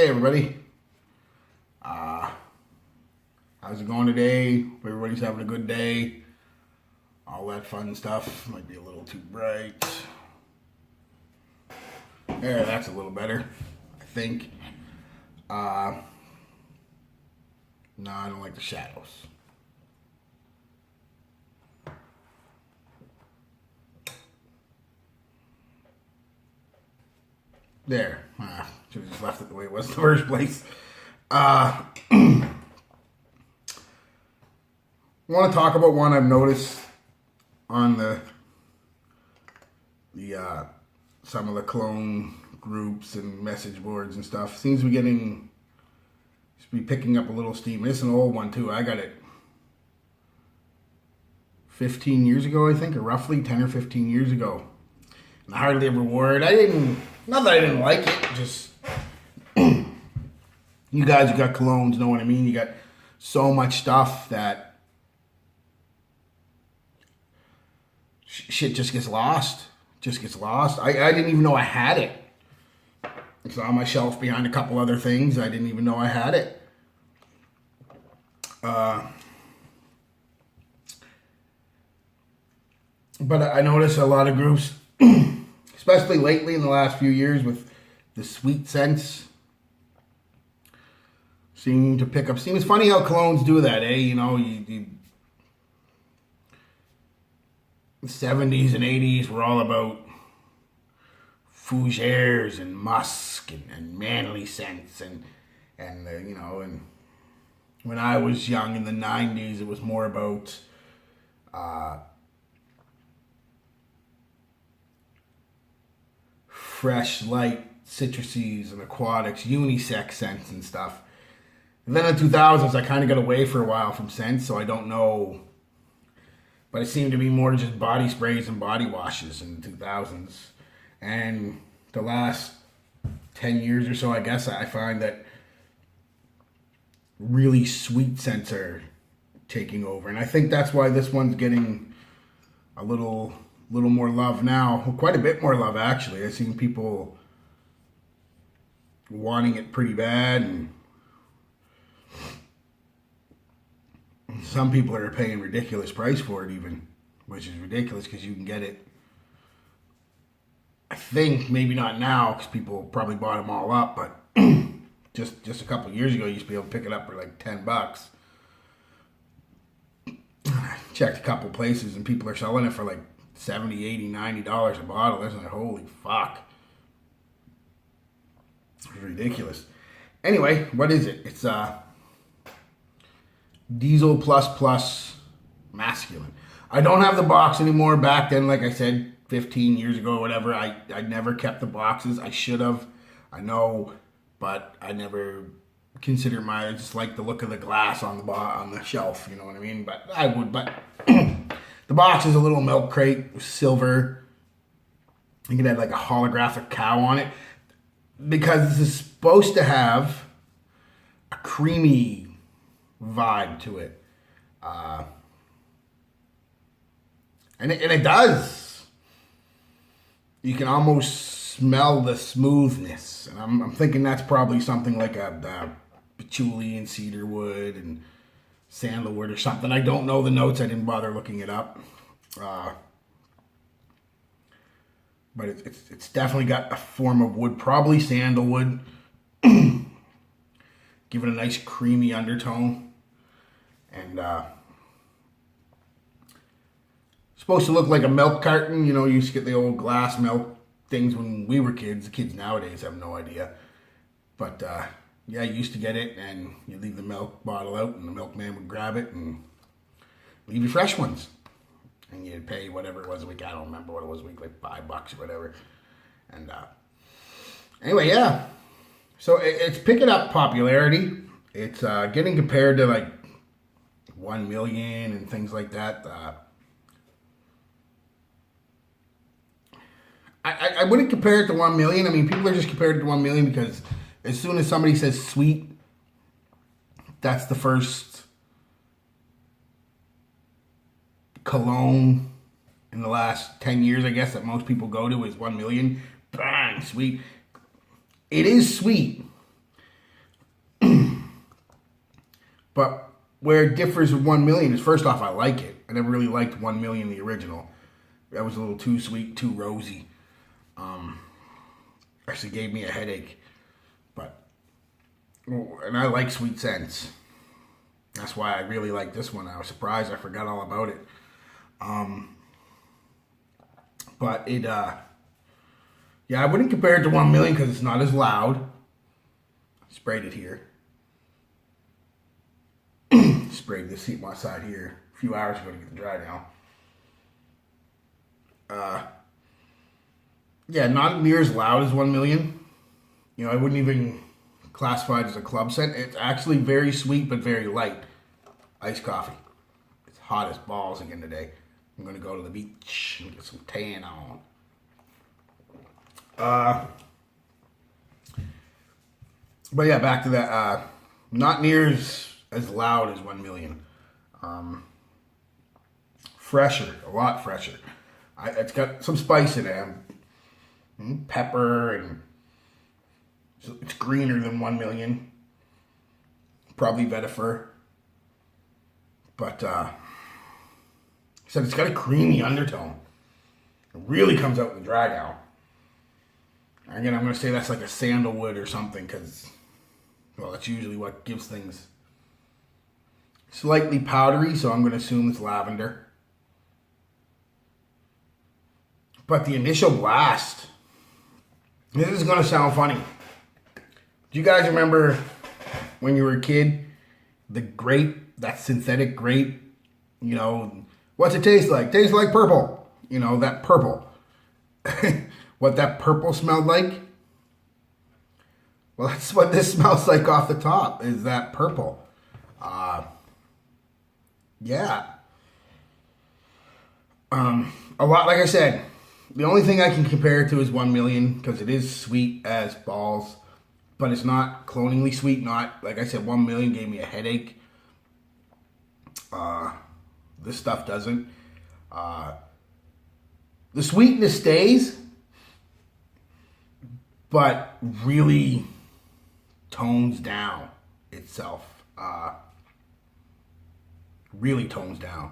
Hey everybody, uh, how's it going today? Hope everybody's having a good day. All that fun stuff. Might be a little too bright. There, that's a little better, I think. Uh, no, I don't like the shadows. There. Should have just left it the way it was in the first place. I want to talk about one I've noticed on the some of the clone groups and message boards and stuff. Seems to be picking up a little steam. It's an old one too. I got it 15 years ago, I think, or roughly 10 or 15 years ago. And I hardly ever wore it. Not that I didn't like it, just you guys who got colognes know what I mean. You got so much stuff that shit just gets lost. I didn't even know I had it. It's on my shelf behind a couple other things. I didn't even know I had it. But I notice a lot of groups, especially lately in the last few years with the sweet scents, seem to pick up steam. It's funny how colognes do that, eh? You know, the 70s and 80s were all about fougères and musk and manly scents and when I was young in the 90s, it was more about fresh, light citruses and aquatics, unisex scents and stuff. And then in the 2000s, I kind of got away for a while from scents, so I don't know. But it seemed to be more just body sprays and body washes in the 2000s. And the last 10 years or so, I guess, I find that really sweet scents are taking over. And I think that's why this one's getting a little more love now. Well, quite a bit more love, actually. I've seen people wanting it pretty bad, and some people are paying ridiculous price for it even, which is ridiculous because you can get it, I think, maybe not now because people probably bought them all up, but just a couple of years ago you used to be able to pick it up for like $10. I checked a couple places and people are selling it for like $70, $80, $90 a bottle. That's like, holy fuck. It's ridiculous. Anyway, what is it? It's Diesel Plus Plus Masculine. I don't have the box anymore. Back then, like I said, 15 years ago or whatever, I never kept the boxes. I should have. I know, but I never considered I just like the look of the glass on the shelf, you know what I mean? But I would, but the box is a little milk crate, silver. You can have like a holographic cow on it because this is supposed to have a creamy vibe to it, and it does. You can almost smell the smoothness, and I'm thinking that's probably something like a patchouli and cedarwood and sandalwood or something. I don't know the notes. I didn't bother looking it up, but it's definitely got a form of wood, probably sandalwood. Give it a nice creamy undertone. And supposed to look like a milk carton. You know, you used to get the old glass milk things when we were kids. The kids nowadays have no idea. But yeah, you used to get it and you leave the milk bottle out and the milkman would grab it and leave you fresh ones. And you'd pay whatever it was a week. I don't remember what it was a week, like $5 or whatever. And anyway, yeah. So it's picking up popularity. It's getting compared to like 1 million and things like that. I wouldn't compare it to 1 million. I mean, people are just compared it to 1 million because as soon as somebody says sweet, that's the first cologne in the last 10 years, I guess, that most people go to is 1 million. Bang, sweet. It is sweet. But where it differs with 1 million is, first off, I like it. I never really liked 1 million, the original. That was a little too sweet, too rosy. Actually gave me a headache. But, and I like Sweet Sense. That's why I really like this one. I was surprised I forgot all about it. But it, yeah, I wouldn't compare it to 1 million because it's not as loud. Sprayed it here. Sprayed this seat my side here a few hours ago to get the dry down. Yeah, not near as loud as 1 million. You know, I wouldn't even classify it as a club scent. It's actually very sweet but very light. Iced coffee. It's hot as balls again today. I'm gonna go to the beach and get some tan on. But yeah, back to that. Not near as loud as 1 million. Fresher, a lot fresher. It's got some spice in it. Pepper, and it's greener than 1 million. Probably vetiver. But it's got a creamy undertone. It really comes out in the dry down. Again, I'm going to say that's like a sandalwood or something because, well, that's usually what gives things slightly powdery, so I'm going to assume it's lavender. But the initial blast, this is going to sound funny. Do you guys remember when you were a kid, the grape, that synthetic grape, you know, what's it taste like? Tastes like purple. You know, that purple. What that purple smelled like? Well, that's what this smells like off the top, is that purple. Yeah. A lot, like I said, the only thing I can compare it to is 1 million because it is sweet as balls, but it's not cloningly sweet. Not, like I said, 1 million gave me a headache. This stuff doesn't. The sweetness stays, but really tones down itself. Really tones down.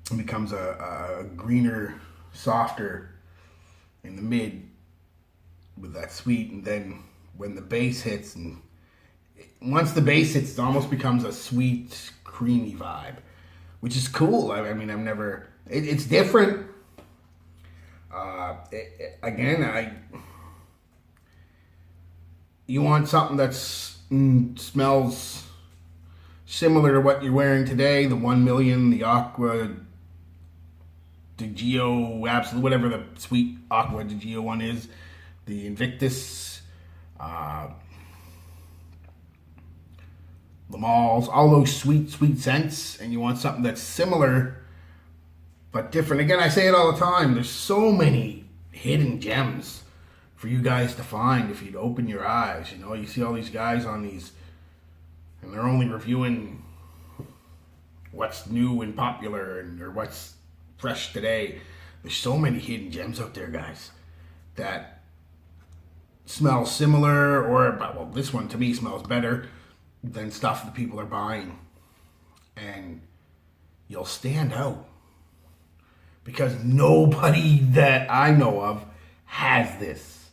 It becomes a greener, softer in the mid with that sweet, and then when the bass hits, and once the bass hits, it almost becomes a sweet, creamy vibe, which is cool. I mean, I've never. It's different. You want something that's smells similar to what you're wearing today. The 1 million, the Aqua di Gio, Absolute, whatever the sweet Aqua di Gio one is, the Invictus, Lamals, all those sweet scents, and you want something that's similar but different. Again, I say it all the time. There's so many hidden gems for you guys to find if you'd open your eyes. You know, you see all these guys on these, and they're only reviewing what's new and popular or what's fresh today. There's so many hidden gems out there, guys, that smell similar, or, well, this one to me smells better than stuff that people are buying. And you'll stand out because nobody that I know of has this.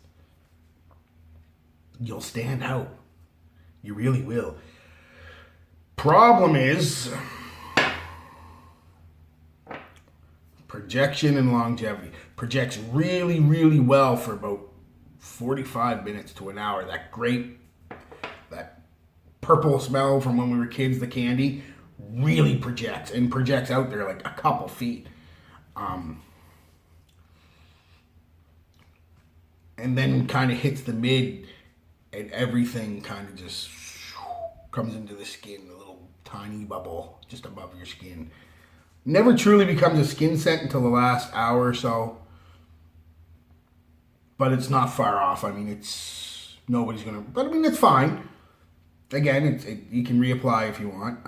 You'll stand out. You really will. Problem is projection and longevity. Projects really, really well for about 45 minutes to an hour. That grape, that purple smell from when we were kids, the candy, really projects, and projects out there like a couple feet. And then kind of hits the mid, and everything kind of just comes into the skin, a little tiny bubble just above your skin. Never truly becomes a skin scent until the last hour or so, but it's not far off. I mean, it's nobody's gonna, but I mean, it's fine. Again, you can reapply if you want,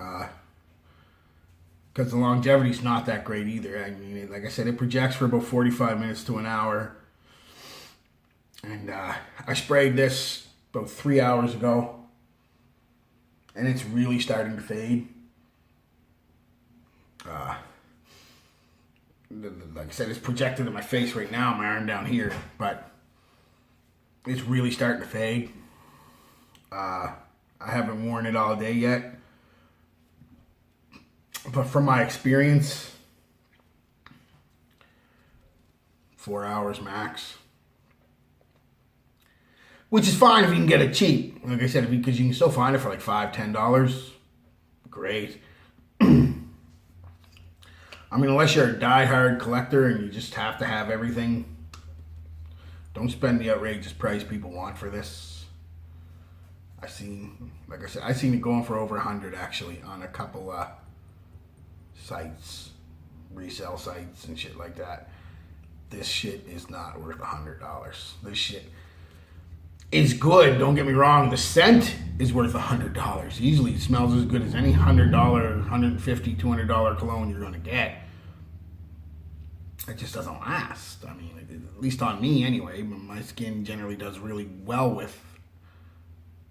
because the longevity's not that great either. I mean, like I said, it projects for about 45 minutes to an hour. And I sprayed this about 3 hours ago. and it's really starting to fade. Like I said, it's projected in my face right now, my arm down here, but it's really starting to fade. I haven't worn it all day yet, but from my experience, 4 hours max, which is fine if you can get it cheap. Like I said, because you can still find it for like $5, $10. Great. I mean, unless you're a diehard collector and you just have to have everything, don't spend the outrageous price people want for this. Like I said, I seen it going for over 100 actually on a couple sites, resale sites and shit like that. This shit is not worth $100. This shit is good, don't get me wrong. The scent is worth $100. Easily it smells as good as any $100, $150, $200 cologne you're gonna get. It just doesn't last. I mean, at least on me anyway. My skin generally does really well with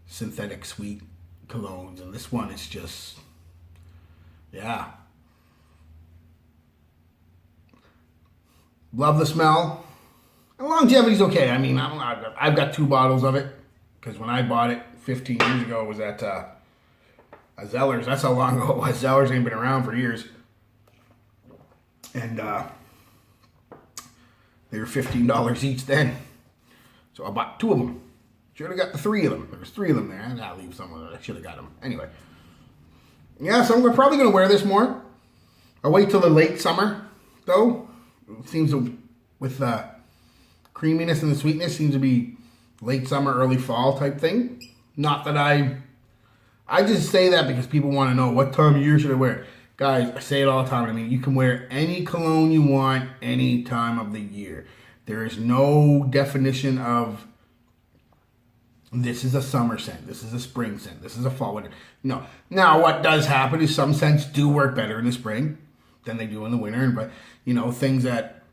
synthetic sweet colognes, and this one is just, yeah. Love the smell. And longevity's okay. I mean, I've got 2 bottles of it because when I bought it 15 years ago, it was at a Zellers. That's how long ago it was. Zellers ain't been around for years. And they were $15 each then. So I bought 2 of them. Should have got the 3 of them. There was 3 of them there. And I'll leave some of them. I should have got them. Anyway. Yeah, so I'm probably going to wear this more. I'll wait till the late summer, though. It seems to, with creaminess and the sweetness, seems to be late summer, early fall type thing. Not that I just say that because people want to know what time of year should I wear it. Guys, I say it all the time. I mean, you can wear any cologne you want any time of the year. There is no definition of this is a summer scent, this is a spring scent, this is a fall winter. No. Now, what does happen is some scents do work better in the spring than they do in the winter. But, you know, things that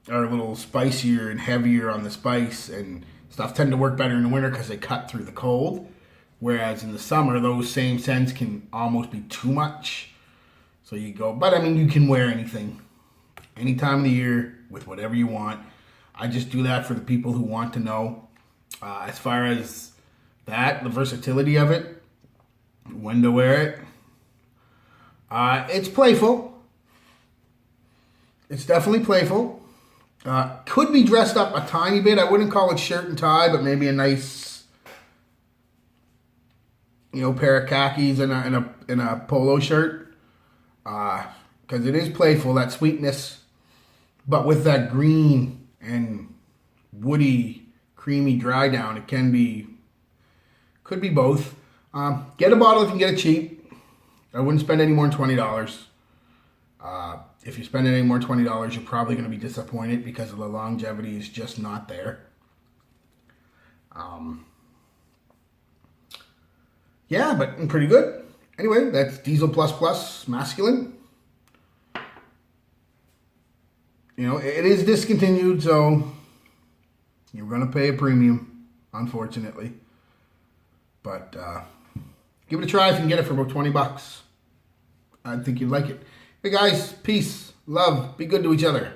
are a little spicier and heavier on the spice and stuff tend to work better in the winter because they cut through the cold. Whereas in the summer, those same scents can almost be too much. So you go, but I mean, you can wear anything, any time of the year with whatever you want. I just do that for the people who want to know. As far as that, the versatility of it, when to wear it, it's playful. It's definitely playful. Could be dressed up a tiny bit. I wouldn't call it shirt and tie, but maybe a nice, you know, pair of khakis and a polo shirt. Because it is playful, that sweetness, but with that green and woody, creamy dry down, it could be both. Get a bottle if you can get it cheap. I wouldn't spend any more than $20. If you spend any more than $20, you're probably going to be disappointed because the longevity is just not there. Yeah, but pretty good. Anyway, that's Diesel Plus Plus Masculine. You know, it is discontinued, so you're going to pay a premium, unfortunately. But give it a try if you can get it for about $20. I think you'd like it. Hey guys, peace, love, be good to each other.